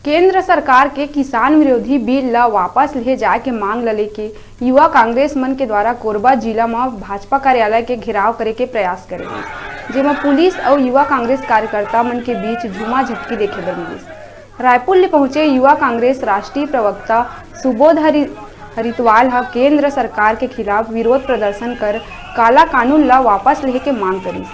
केंद्र सरकार के किसान विरोधी बिल ला वापस ले जाए के मांग ल लेके युवा कांग्रेस मन के द्वारा कोरबा जिला में भाजपा कार्यालय के घेराव करे के प्रयास करे गए, जेमा पुलिस और युवा कांग्रेस कार्यकर्ता मन के बीच झूमा झटकी देखे बर मिलिस। रायपुर ले पहुंचे युवा कांग्रेस राष्ट्रीय प्रवक्ता सुबोध हरितवाल केंद्र सरकार के खिलाफ विरोध प्रदर्शन कर काला कानून ला वापस ले के मांग करी।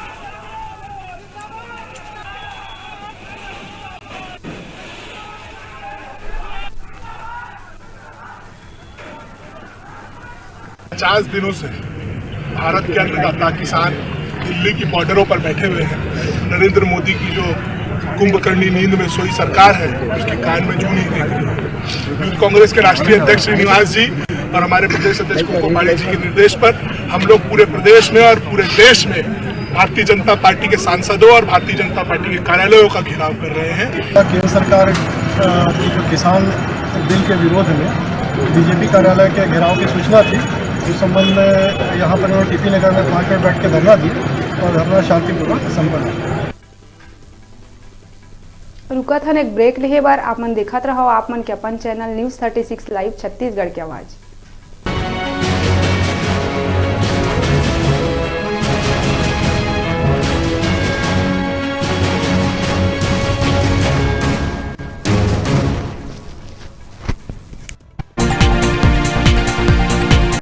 50 दिनों से भारत के अन्नदाता किसान दिल्ली की बॉर्डरों पर बैठे हुए हैं। नरेंद्र मोदी की जो कुंभकर्णी नींद में सोई सरकार है उसके कान में जू नहीं देख रही है। यूथ कांग्रेस के राष्ट्रीय अध्यक्ष श्रीनिवास जी और हमारे प्रदेश अध्यक्ष कुमारी जी के निर्देश पर हम लोग पूरे प्रदेश में और पूरे देश में भारतीय जनता पार्टी के सांसदों और भारतीय जनता पार्टी के कार्यालयों का घेराव कर रहे हैं। केंद्र सरकार की जो किसान बिल के विरोध में बीजेपी कार्यालय के घेराव की सूचना थी, इस संबंध में यहाँ पर उन्होंने टीपी नगर में 5 मिनट बैठ के धरना दी और धरना शांतिपूर्वक संपन्न हुआ। रुका था एक ब्रेक लेहे बार आप मन देखत रहो आप मन के अपन चैनल न्यूज़ 36 लाइव छत्तीसगढ़ की आवाज़।